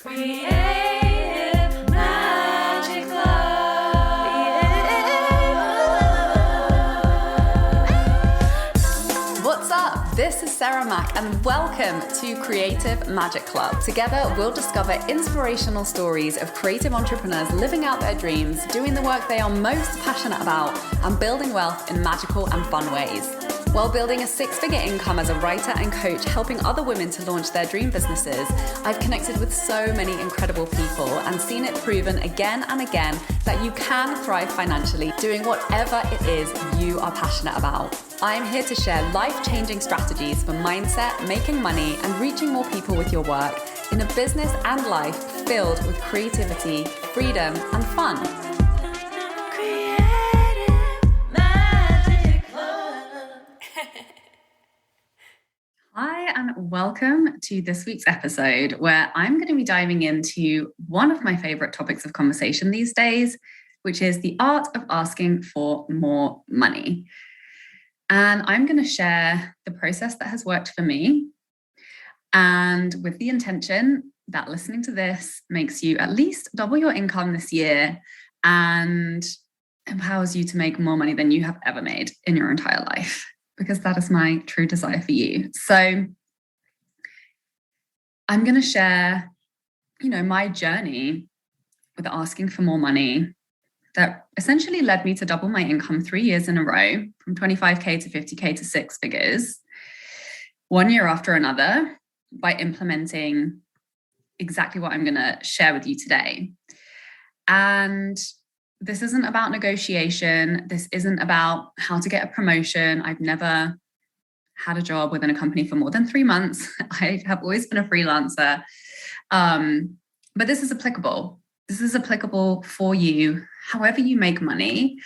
Creative Magic Club. What's up? This is Sarah Mack and welcome to Creative Magic Club. Together, we'll discover inspirational stories of creative entrepreneurs living out their dreams, doing the work they are most passionate about, and building wealth in magical and fun ways. While building a six-figure income as a writer and coach, helping other women to launch their dream businesses, I've connected with so many incredible people and seen it proven again and again that you can thrive financially doing whatever it is you are passionate about. I'm here to share life-changing strategies for mindset, making money, and reaching more people with your work in a business and life filled with creativity, freedom, and fun. Hi, and welcome to this week's episode where I'm going to be diving into one of my favorite topics of conversation these days, which is the art of asking for more money. And I'm going to share the process that has worked for me, and with the intention that listening to this makes you at least double your income this year and empowers you to make more money than you have ever made in your entire life, because that is my true desire for you. So I'm going to share, my journey with asking for more money that essentially led me to double my income 3 years in a row, from 25K to 50K to six figures, one year after another, by implementing exactly what I'm going to share with you today. And this isn't about negotiation. This isn't about how to get a promotion. I've never had a job within a company for more than 3 months. I have always been a freelancer. But this is applicable. This is applicable for you, however you make money,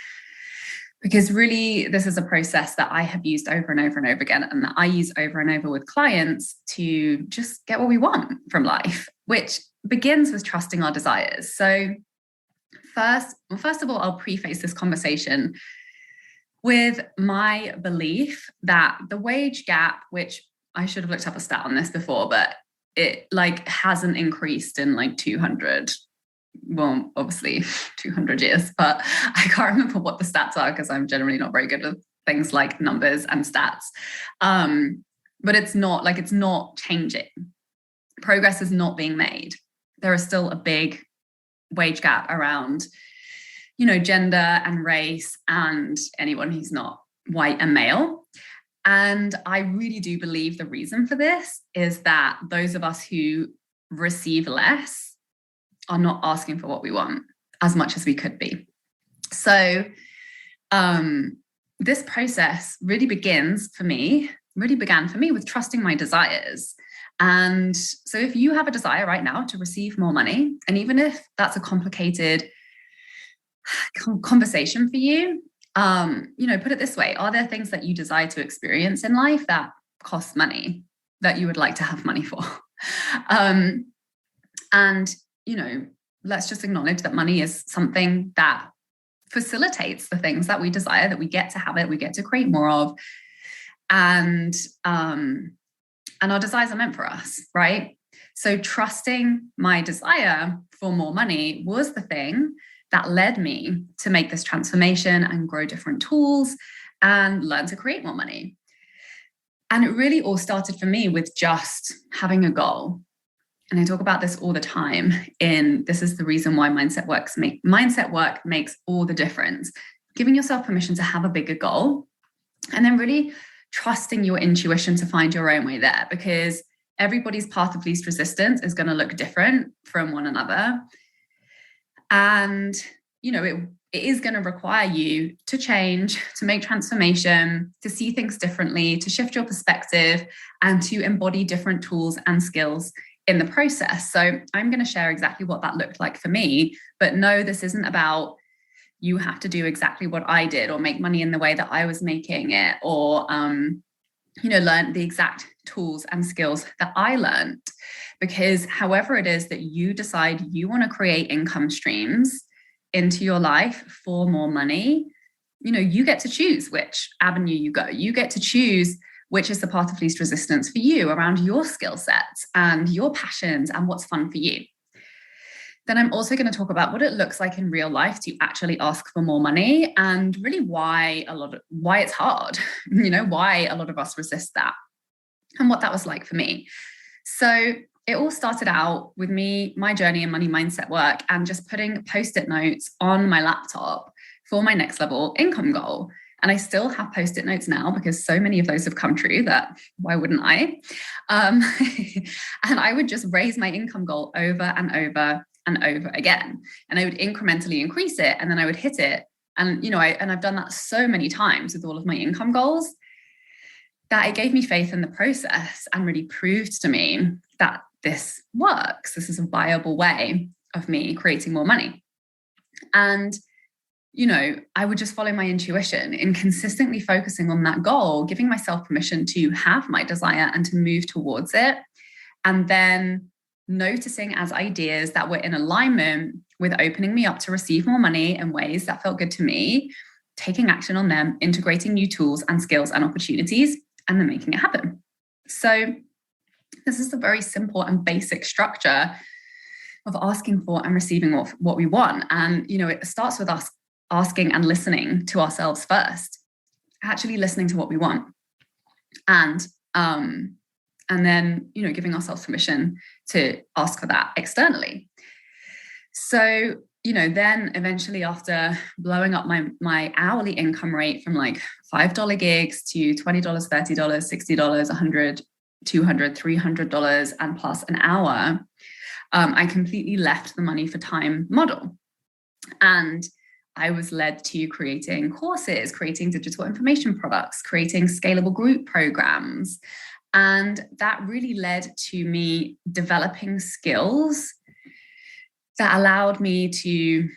because really this is a process that I have used over and over and over again, and that I use over and over with clients to just get what we want from life, which begins with trusting our desires. So first of all, I'll preface this conversation with my belief that the wage gap, which I should have looked up a stat on this before, but it hasn't increased in 200, well, obviously 200 years, but I can't remember what the stats are because I'm generally not very good with things like numbers and stats. But it's not changing. Progress is not being made. There is still a big wage gap around, gender and race and anyone who's not white and male. And I really do believe the reason for this is that those of us who receive less are not asking for what we want as much as we could be. So this process really began for me with trusting my desires. And so if you have a desire right now to receive more money, and even if that's a complicated conversation for you, put it this way: are there things that you desire to experience in life that cost money that you would like to have money for? Let's just acknowledge that money is something that facilitates the things that we desire, that we get to have it, we get to create more of. And our desires are meant for us, right? So trusting my desire for more money was the thing that led me to make this transformation and grow different tools and learn to create more money. And it really all started for me with just having a goal. And I talk about this all the time this is the reason why mindset work makes all the difference. Giving yourself permission to have a bigger goal, and then really trusting your intuition to find your own way there, because everybody's path of least resistance is going to look different from one another. And, it is going to require you to change, to make transformation, to see things differently, to shift your perspective, and to embody different tools and skills in the process. So I'm going to share exactly what that looked like for me. But no, this isn't about you have to do exactly what I did or make money in the way that I was making it, or, learn the exact tools and skills that I learned. Because however it is that you decide you want to create income streams into your life for more money, you get to choose which avenue you go. You get to choose which is the path of least resistance for you around your skill sets and your passions and what's fun for you. Then I'm also going to talk about what it looks like in real life to actually ask for more money, and really why it's hard, why a lot of us resist that, and what that was like for me. So it all started out with me, my journey in money mindset work, and just putting Post-it notes on my laptop for my next level income goal. And I still have Post-it notes now because so many of those have come true that why wouldn't I? And I would just raise my income goal over and over and over again. And I would incrementally increase it, and then I would hit it. And, I've done that so many times with all of my income goals that it gave me faith in the process and really proved to me that this works. This is a viable way of me creating more money. And I would just follow my intuition in consistently focusing on that goal, giving myself permission to have my desire and to move towards it. And then noticing as ideas that were in alignment with opening me up to receive more money in ways that felt good to me, taking action on them, integrating new tools and skills and opportunities, and then making it happen. So this is a very simple and basic structure of asking for and receiving what we want. And, it starts with us asking and listening to ourselves first, actually listening to what we want. And then, giving ourselves permission to ask for that externally. So, then eventually after blowing up my hourly income rate from like $5 gigs to $20, $30, $60, $100, $200, $300 and plus an hour, I completely left the money for time model. And I was led to creating courses, creating digital information products, creating scalable group programs. And that really led to me developing skills that allowed me to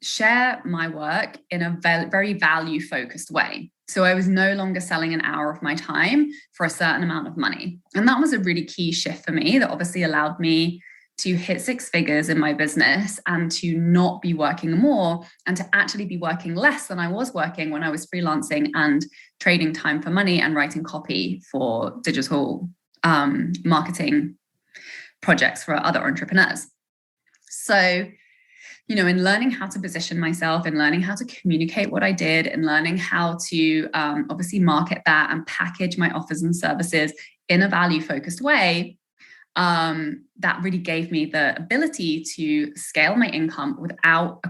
share my work in a very value-focused way. So I was no longer selling an hour of my time for a certain amount of money. And that was a really key shift for me that obviously allowed me to hit 6 figures in my business and to not be working more and to actually be working less than I was working when I was freelancing and trading time for money and writing copy for digital marketing projects for other entrepreneurs. So, in learning how to position myself, in learning how to communicate what I did, in learning how to obviously market that and package my offers and services in a value-focused way, that really gave me the ability to scale my income without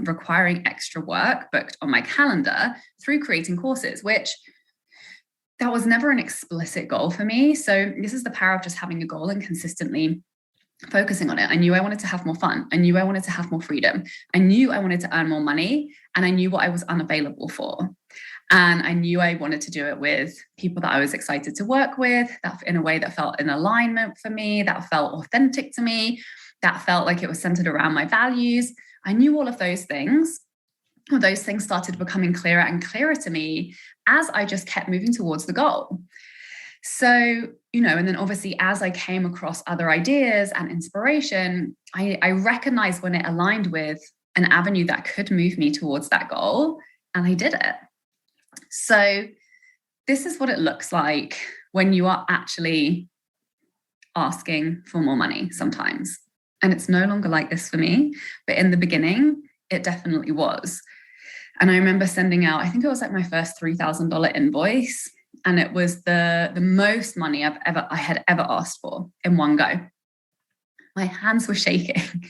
requiring extra work booked on my calendar through creating courses, which that was never an explicit goal for me. So this is the power of just having a goal and consistently focusing on it. I knew I wanted to have more fun. I knew I wanted to have more freedom. I knew I wanted to earn more money, and I knew what I was unavailable for. And I knew I wanted to do it with people that I was excited to work with, that in a way that felt in alignment for me, that felt authentic to me, that felt like it was centered around my values. I knew all of those things. Those things started becoming clearer and clearer to me as I just kept moving towards the goal. So, and then obviously as I came across other ideas and inspiration, I recognized when it aligned with an avenue that could move me towards that goal, and I did it. So this is what it looks like when you are actually asking for more money sometimes. And it's no longer like this for me, but in the beginning, it definitely was. And I remember sending out, I think it was like my first $3,000 invoice. And it was the most money I had ever asked for in one go. My hands were shaking.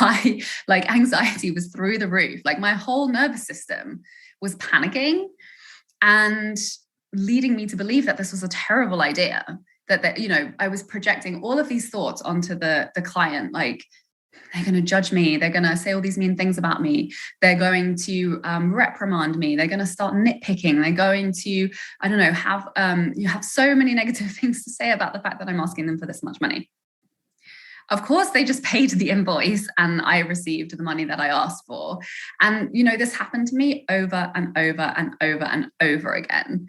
My anxiety was through the roof. My whole nervous system was panicking and leading me to believe that this was a terrible idea. That I was projecting all of these thoughts onto the client, they're going to judge me. They're going to say all these mean things about me. They're going to reprimand me. They're going to start nitpicking. They're going to, have so many negative things to say about the fact that I'm asking them for this much money. Of course, they just paid the invoice and I received the money that I asked for. And, this happened to me over and over and over and over again,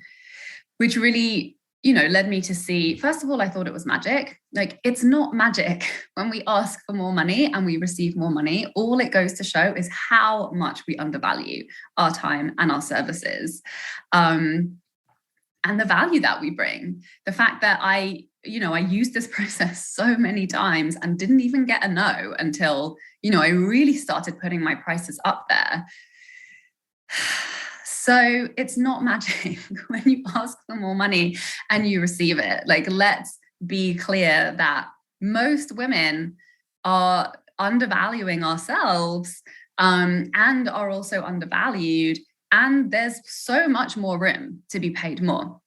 which really, led me to see, first of all, I thought it was magic. It's not magic when we ask for more money and we receive more money. All it goes to show is how much we undervalue our time and our services, and the value that we bring. The fact that I I used this process so many times and didn't even get a no until, I really started putting my prices up there. So it's not magic when you ask for more money and you receive it. Like, let's be clear that most women are undervaluing ourselves, and are also undervalued. And there's so much more room to be paid more.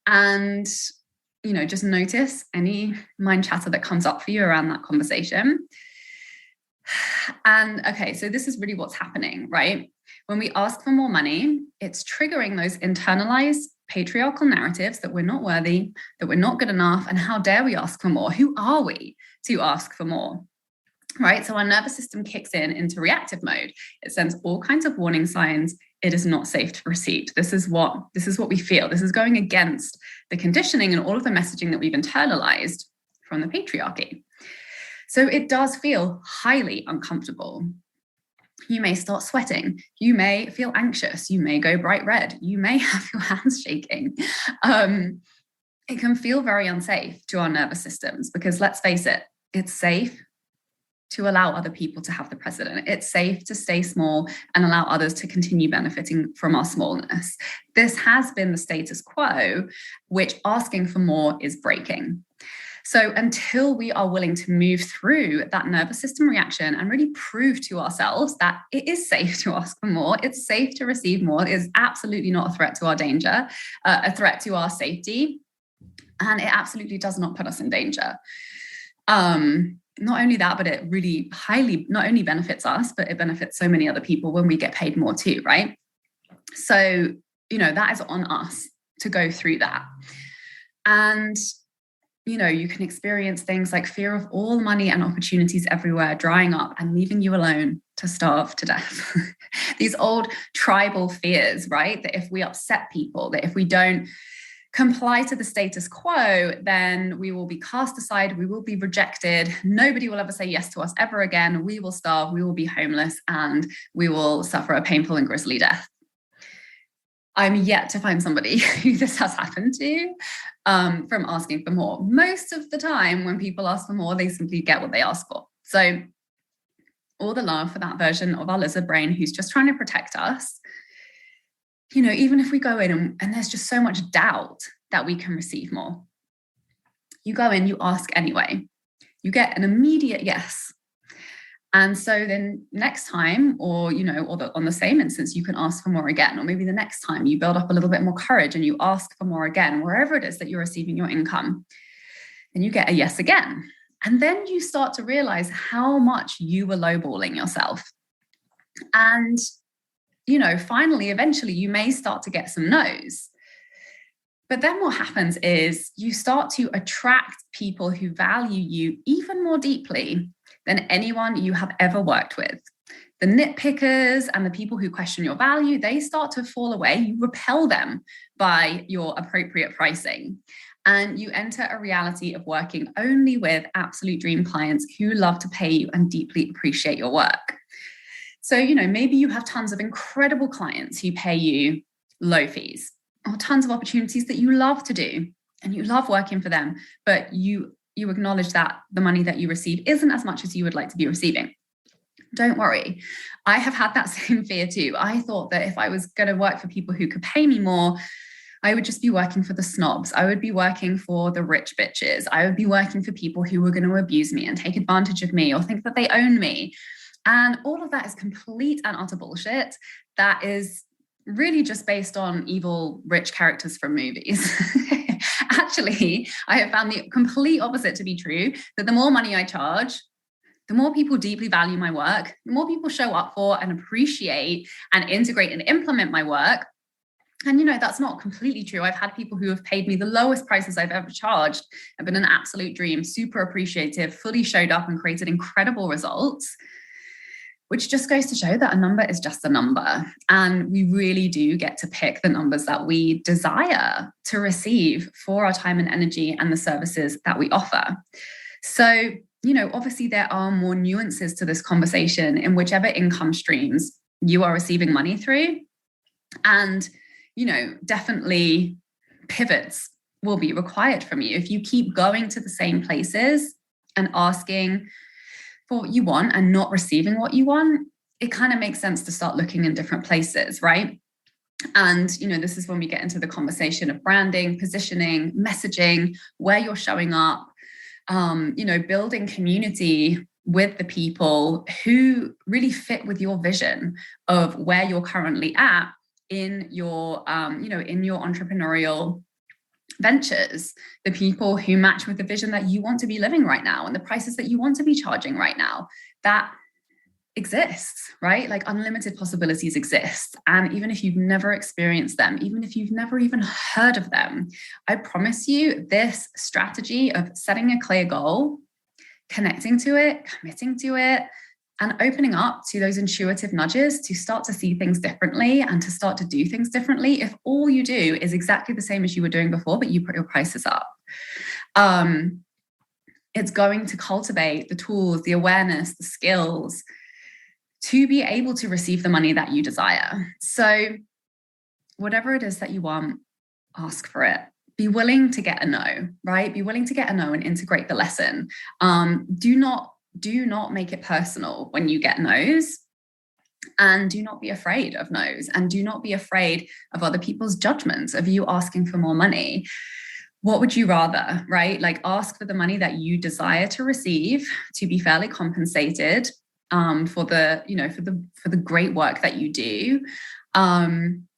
And, just notice any mind chatter that comes up for you around that conversation. And okay, so this is really what's happening, right? When we ask for more money, it's triggering those internalized patriarchal narratives that we're not worthy, that we're not good enough, and how dare we ask for more? Who are we to ask for more? Right? So our nervous system kicks into reactive mode. It sends all kinds of warning signs. It is not safe to receive. This is what we feel. This is going against the conditioning and all of the messaging that we've internalized from the patriarchy. So it does feel highly uncomfortable. You may start sweating. You may feel anxious. You may go bright red. You may have your hands shaking. It can feel very unsafe to our nervous systems because, let's face it, it's safe to allow other people to have the precedent. It's safe to stay small and allow others to continue benefiting from our smallness. This has been the status quo, which asking for more is breaking. So until we are willing to move through that nervous system reaction and really prove to ourselves that it is safe to ask for more, it's safe to receive more, it is absolutely not a threat to our danger, a threat to our safety, and it absolutely does not put us in danger. Not only that, but it really highly not only benefits us, but it benefits so many other people when we get paid more too, right? So, that is on us to go through that. And, you can experience things like fear of all money and opportunities everywhere drying up and leaving you alone to starve to death. These old tribal fears, right? That if we upset people, that if we don't comply to the status quo, then we will be cast aside, we will be rejected, nobody will ever say yes to us ever again, we will starve, we will be homeless, and we will suffer a painful and grisly death. I'm yet to find somebody who this has happened to from asking for more. Most of the time when people ask for more, they simply get what they ask for. So all the love for that version of our lizard brain who's just trying to protect us. Even if we go in and there's just so much doubt that we can receive more, you go in, you ask anyway, you get an immediate yes. And so then next time, or on the same instance, you can ask for more again, or maybe the next time you build up a little bit more courage and you ask for more again, wherever it is that you're receiving your income, then you get a yes again. And then you start to realize how much you were lowballing yourself. And finally, eventually, you may start to get some no's. But then what happens is you start to attract people who value you even more deeply than anyone you have ever worked with. The nitpickers and the people who question your value, they start to fall away. You repel them by your appropriate pricing. And you enter a reality of working only with absolute dream clients who love to pay you and deeply appreciate your work. So, maybe you have tons of incredible clients who pay you low fees, or tons of opportunities that you love to do and you love working for them, but you acknowledge that the money that you receive isn't as much as you would like to be receiving. Don't worry. I have had that same fear too. I thought that if I was going to work for people who could pay me more, I would just be working for the snobs. I would be working for the rich bitches. I would be working for people who were going to abuse me and take advantage of me or think that they own me. And all of that is complete and utter bullshit. That is really just based on evil, rich characters from movies. Actually, I have found the complete opposite to be true, that the more money I charge, the more people deeply value my work, the more people show up for and appreciate and integrate and implement my work. And, that's not completely true. I've had people who have paid me the lowest prices I've ever charged, have been an absolute dream, super appreciative, fully showed up and created incredible results, which just goes to show that a number is just a number. And we really do get to pick the numbers that we desire to receive for our time and energy and the services that we offer. So, obviously there are more nuances to this conversation in whichever income streams you are receiving money through. And, definitely pivots will be required from you. If you keep going to the same places and asking for what you want and not receiving what you want, it kind of makes sense to start looking in different places, right? And, this is when we get into the conversation of branding, positioning, messaging, where you're showing up, building community with the people who really fit with your vision of where you're currently at in your, in your entrepreneurial ventures, the people who match with the vision that you want to be living right now and the prices that you want to be charging right now. That exists, right? Like unlimited possibilities exist. And even if you've never experienced them, even if you've never even heard of them, I promise you this strategy of setting a clear goal, connecting to it, committing to it, and opening up to those intuitive nudges to start to see things differently and to start to do things differently. If all you do is exactly the same as you were doing before, but you put your prices up, it's going to cultivate the tools, the awareness, the skills to be able to receive the money that you desire. So whatever it is that you want, ask for it. Be willing to get a no, right? Be willing to get a no and integrate the lesson. Do not make it personal when you get no's, and do not be afraid of no's, and do not be afraid of other people's judgments of you asking for more money. What would you rather, right? Like ask for the money that you desire to receive, to be fairly compensated for the great work that you do.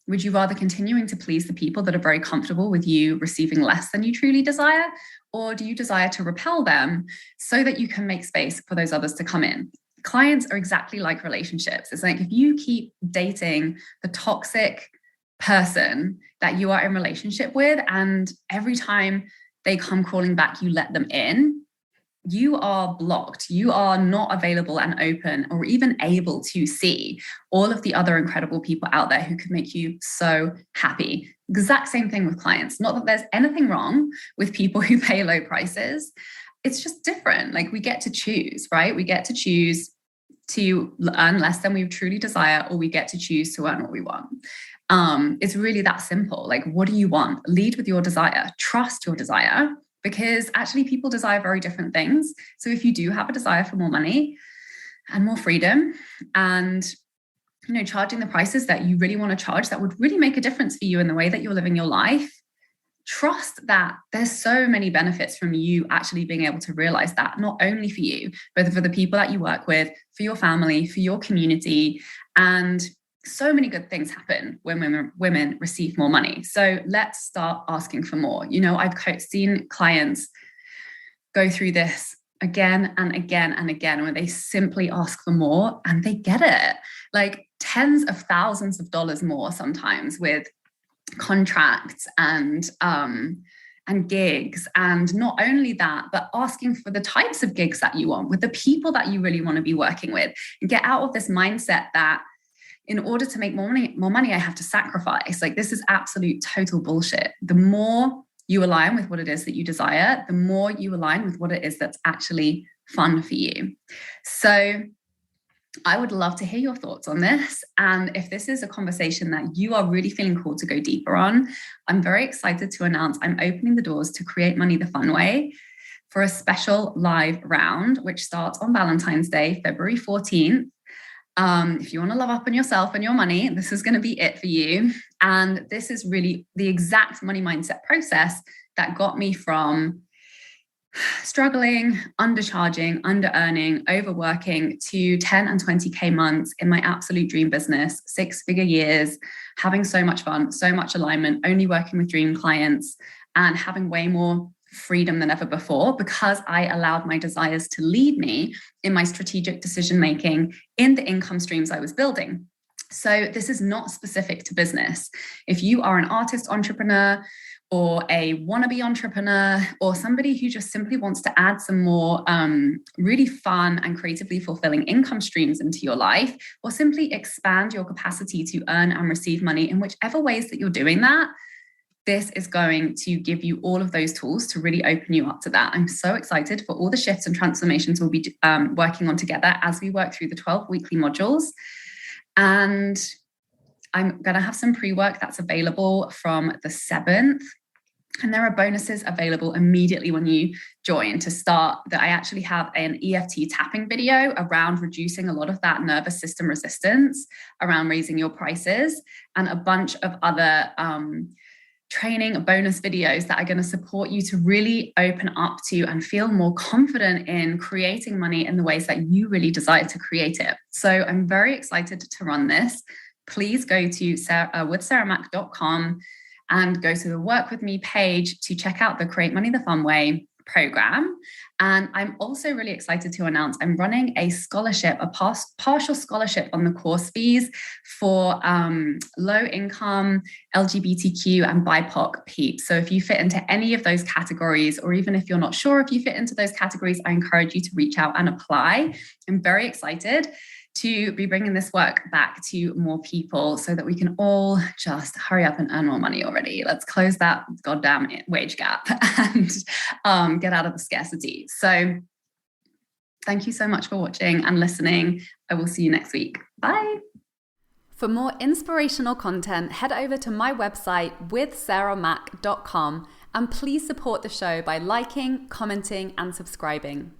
Would you rather continuing to please the people that are very comfortable with you receiving less than you truly desire? Or do you desire to repel them so that you can make space for those others to come in? Clients are exactly like relationships. It's like if you keep dating the toxic person that you are in relationship with, and every time they come crawling back, you let them in, you are blocked. You are not available and open or even able to see all of the other incredible people out there who could make you so happy. Exact same thing with clients. Not that there's anything wrong with people who pay low prices. It's just different. Like we get to choose, right? We get to choose to earn less than we truly desire, or we get to choose to earn what we want. It's really that simple. Like, what do you want? Lead with your desire. Trust your desire. Because actually people desire very different things. So if you do have a desire for more money and more freedom and, charging the prices that you really want to charge, that would really make a difference for you in the way that you're living your life, trust that there's so many benefits from you actually being able to realize that, not only for you, but for the people that you work with, for your family, for your community. And so many good things happen when women receive more money. So let's start asking for more. I've seen clients go through this again and again and again, where they simply ask for more and they get it, like tens of thousands of dollars more sometimes, with contracts and gigs. And not only that, but asking for the types of gigs that you want with the people that you really want to be working with, and get out of this mindset that in order to make more money, I have to sacrifice. Like, this is absolute total bullshit. The more you align with what it is that you desire, the more you align with what it is that's actually fun for you. So I would love to hear your thoughts on this. And if this is a conversation that you are really feeling called to go deeper on, I'm very excited to announce I'm opening the doors to Create Money the Fun Way for a special live round, which starts on Valentine's Day, February 14th. If you want to love up on yourself and your money, this is going to be it for you. And this is really the exact money mindset process that got me from struggling, undercharging, under-earning, overworking to 10 and 20K months in my absolute dream business, 6-figure years, having so much fun, so much alignment, only working with dream clients, and having way more freedom than ever before, because I allowed my desires to lead me in my strategic decision making in the income streams I was building. So this is not specific to business. If you are an artist entrepreneur or a wannabe entrepreneur, or somebody who just simply wants to add some more really fun and creatively fulfilling income streams into your life, or simply expand your capacity to earn and receive money in whichever ways that you're doing that, this is going to give you all of those tools to really open you up to that. I'm so excited for all the shifts and transformations we'll be working on together as we work through the 12 weekly modules. And I'm going to have some pre-work that's available from the 7th And there are bonuses available immediately when you join. To start, that I actually have an EFT tapping video around reducing a lot of that nervous system resistance around raising your prices, and a bunch of other training bonus videos that are going to support you to really open up to and feel more confident in creating money in the ways that you really desire to create it. So I'm very excited to run this. Please go to withsarahmac.com and go to the Work With Me page to check out the Create Money the Fun Way program. And I'm also really excited to announce I'm running a scholarship, a partial scholarship on the course fees for low income, LGBTQ and BIPOC peeps. So if you fit into any of those categories, or even if you're not sure if you fit into those categories, I encourage you to reach out and apply. I'm very excited to be bringing this work back to more people so that we can all just hurry up and earn more money already. Let's close that goddamn wage gap and get out of the scarcity. So thank you so much for watching and listening. I will see you next week. Bye. For more inspirational content, head over to my website withsarahmac.com, and please support the show by liking, commenting, and subscribing.